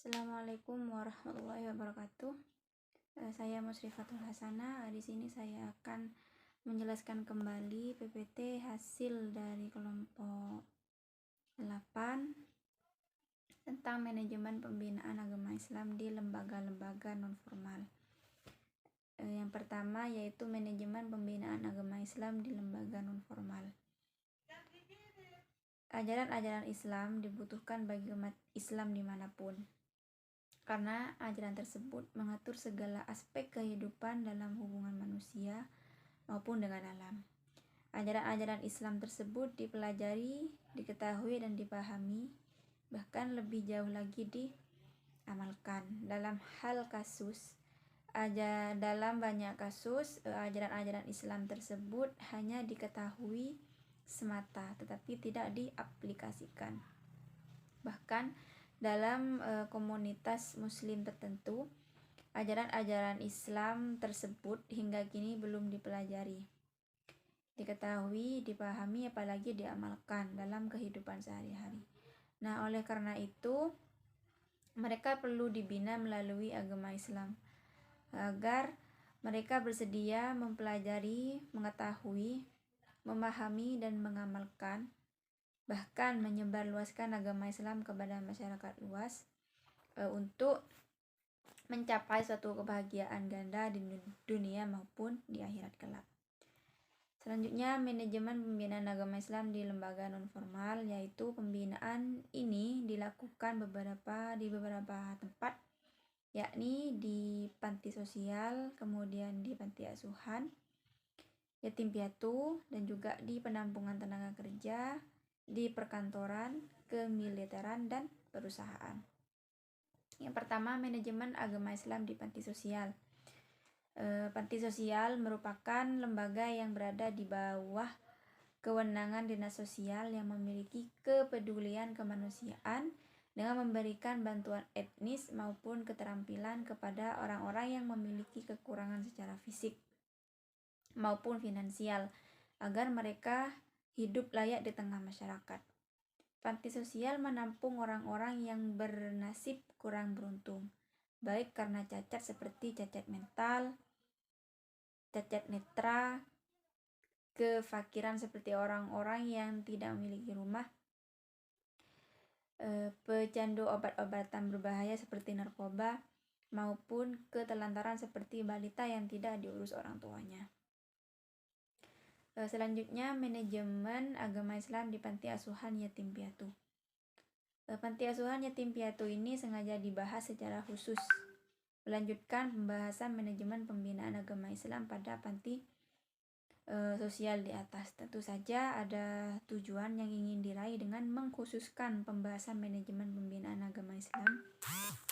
Assalamualaikum warahmatullahi wabarakatuh. Saya Musrifatul Hasanah. Di sini saya akan menjelaskan kembali PPT hasil dari kelompok 8 tentang manajemen pembinaan agama Islam di lembaga-lembaga non-formal. Yang pertama yaitu manajemen pembinaan agama Islam di lembaga non-formal. Ajaran-ajaran Islam dibutuhkan bagi umat Islam dimanapun, karena ajaran tersebut mengatur segala aspek kehidupan dalam hubungan manusia maupun dengan alam. Ajaran-ajaran Islam tersebut dipelajari, diketahui, dan dipahami, bahkan lebih jauh lagi diamalkan. Dalam banyak kasus, ajaran-ajaran Islam tersebut hanya diketahui semata, tetapi tidak diaplikasikan. Bahkan dalam komunitas muslim tertentu, ajaran-ajaran Islam tersebut hingga kini belum dipelajari, diketahui, dipahami, apalagi diamalkan dalam kehidupan sehari-hari. Nah, oleh karena itu mereka perlu dibina melalui agama Islam agar mereka bersedia mempelajari, mengetahui, memahami, dan mengamalkan, bahkan menyebarluaskan agama Islam kepada masyarakat luas untuk mencapai suatu kebahagiaan ganda di dunia maupun di akhirat kelak. Selanjutnya, manajemen pembinaan agama Islam di lembaga non-formal, yaitu pembinaan ini dilakukan di beberapa tempat, yakni di panti sosial, kemudian di panti asuhan, yatim piatu, dan juga di penampungan tenaga kerja, di perkantoran, kemiliteran, dan perusahaan. Yang pertama, manajemen agama Islam di panti sosial. Panti sosial merupakan lembaga yang berada di bawah kewenangan dinas sosial yang memiliki kepedulian kemanusiaan dengan memberikan bantuan etnis maupun keterampilan kepada orang-orang yang memiliki kekurangan secara fisik maupun finansial agar mereka hidup layak di tengah masyarakat. Panti sosial menampung orang-orang yang bernasib kurang beruntung, baik karena cacat seperti cacat mental, cacat netra, kefakiran seperti orang-orang yang tidak memiliki rumah, pecandu obat-obatan berbahaya seperti narkoba, maupun ketelantaran seperti balita yang tidak diurus orang tuanya. Selanjutnya, manajemen agama Islam di panti asuhan yatim piatu. Panti asuhan yatim piatu ini sengaja dibahas secara khusus, melanjutkan pembahasan manajemen pembinaan agama Islam pada panti sosial di atas. Tentu saja ada tujuan yang ingin diraih dengan mengkhususkan pembahasan manajemen pembinaan agama Islam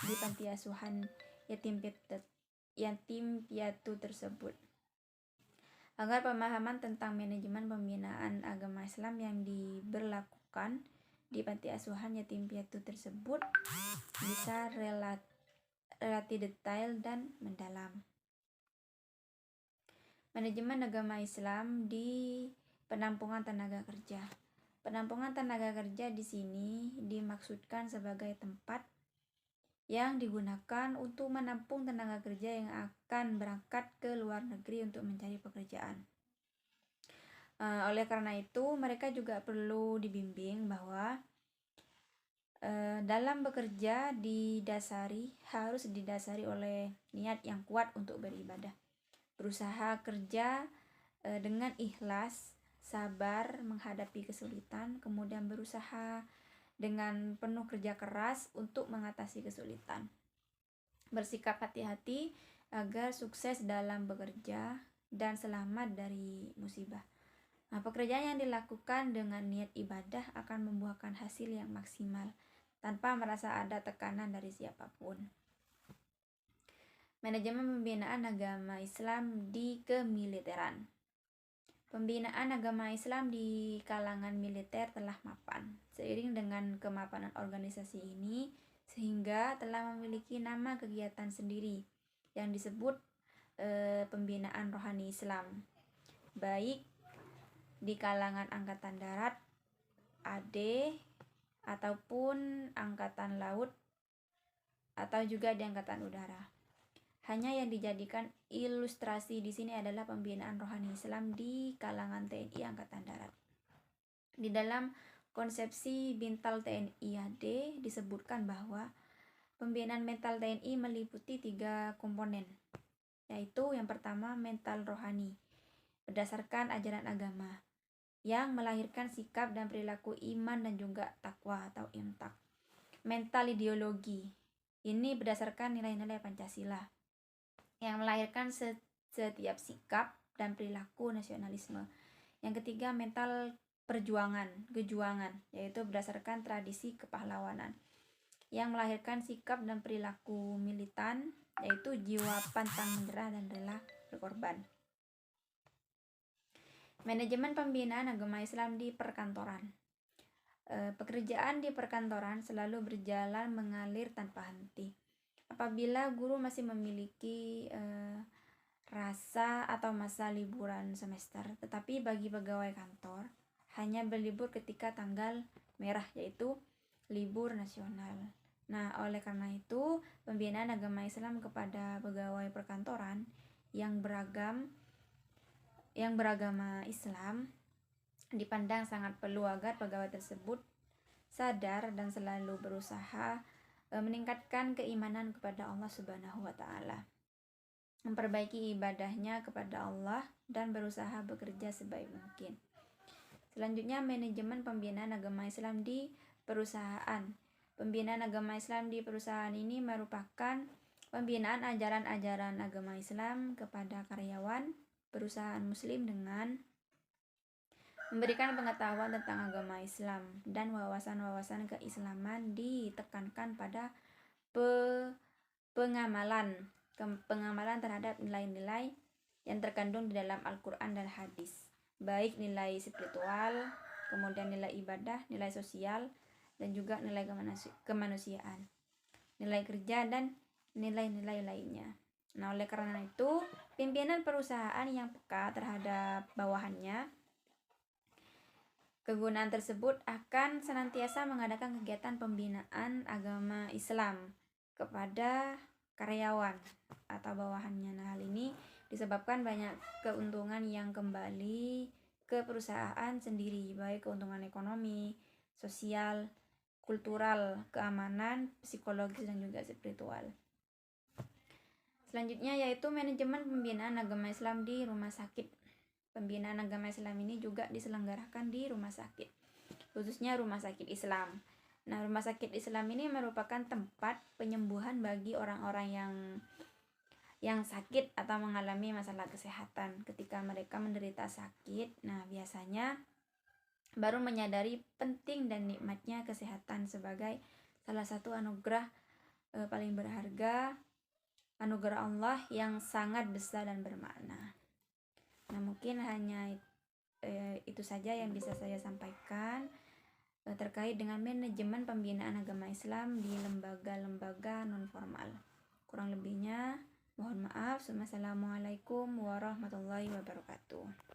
di panti asuhan yatim piatu tersebut, agar pemahaman tentang manajemen pembinaan agama Islam yang diberlakukan di panti asuhan yatim piatu tersebut bisa relatif detail dan mendalam. Manajemen agama Islam di penampungan tenaga kerja. Penampungan tenaga kerja di sini dimaksudkan sebagai tempat yang digunakan untuk menampung tenaga kerja yang akan berangkat ke luar negeri untuk mencari pekerjaan. Oleh karena itu, mereka juga perlu dibimbing bahwa dalam bekerja harus didasari oleh niat yang kuat untuk beribadah, berusaha kerja dengan ikhlas, sabar menghadapi kesulitan, kemudian berusaha dengan penuh kerja keras untuk mengatasi kesulitan, bersikap hati-hati agar sukses dalam bekerja dan selamat dari musibah. Pekerjaan yang dilakukan dengan niat ibadah akan membuahkan hasil yang maksimal tanpa merasa ada tekanan dari siapapun. Manajemen pembinaan agama Islam di kemiliteran. Pembinaan agama Islam di kalangan militer telah mapan. Seiring dengan kemapanan organisasi ini, sehingga telah memiliki nama kegiatan sendiri yang disebut pembinaan rohani Islam, baik di kalangan Angkatan Darat AD ataupun Angkatan Laut atau juga di Angkatan Udara. Hanya yang dijadikan ilustrasi di sini adalah pembinaan rohani Islam di kalangan TNI Angkatan Darat. Di dalam konsepsi Bintal TNI AD disebutkan bahwa pembinaan mental TNI meliputi 3 komponen, yaitu yang pertama mental rohani, berdasarkan ajaran agama, yang melahirkan sikap dan perilaku iman dan juga takwa atau imtak. Mental ideologi, ini berdasarkan nilai-nilai Pancasila, yang melahirkan setiap sikap dan perilaku nasionalisme. Yang ketiga mental gejuangan, yaitu berdasarkan tradisi kepahlawanan, yang melahirkan sikap dan perilaku militan, yaitu jiwa pantang menyerah dan rela berkorban. Manajemen pembinaan agama Islam di perkantoran. Pekerjaan di perkantoran selalu berjalan mengalir tanpa henti. Apabila guru masih memiliki rasa atau masa liburan semester, tetapi bagi pegawai kantor hanya berlibur ketika tanggal merah, yaitu libur nasional. Nah, oleh karena itu, pembinaan agama Islam kepada pegawai perkantoran yang beragama Islam dipandang sangat perlu agar pegawai tersebut sadar dan selalu berusaha meningkatkan keimanan kepada Allah Subhanahu wa taala, memperbaiki ibadahnya kepada Allah dan berusaha bekerja sebaik mungkin. Selanjutnya, manajemen pembinaan agama Islam di perusahaan. Pembinaan agama Islam di perusahaan ini merupakan pembinaan ajaran-ajaran agama Islam kepada karyawan perusahaan muslim dengan memberikan pengetahuan tentang agama Islam dan wawasan-wawasan keislaman ditekankan pada pengamalan terhadap nilai-nilai yang terkandung di dalam Al-Quran dan Hadis, baik nilai spiritual, kemudian nilai ibadah, nilai sosial, dan juga nilai kemanusiaan, nilai kerja, dan nilai-nilai lainnya. Nah, oleh karena itu, pimpinan perusahaan yang peka terhadap bawahannya, kegunaan tersebut akan senantiasa mengadakan kegiatan pembinaan agama Islam kepada karyawan atau bawahannya. Nah, hal ini disebabkan banyak keuntungan yang kembali ke perusahaan sendiri, baik keuntungan ekonomi, sosial, kultural, keamanan, psikologis, dan juga spiritual. Selanjutnya yaitu manajemen pembinaan agama Islam di rumah sakit. Pembinaan agama Islam ini juga diselenggarakan di rumah sakit, khususnya rumah sakit Islam. Nah, rumah sakit Islam ini merupakan tempat penyembuhan bagi orang-orang yang sakit atau mengalami masalah kesehatan. Ketika mereka menderita sakit, nah biasanya baru menyadari penting dan nikmatnya kesehatan sebagai salah satu anugerah paling berharga, anugerah Allah yang sangat besar dan bermakna. Nah, mungkin hanya itu saja yang bisa saya sampaikan terkait dengan manajemen pembinaan agama Islam di lembaga-lembaga non-formal. Kurang lebihnya mohon maaf. Wassalamualaikum warahmatullahi wabarakatuh.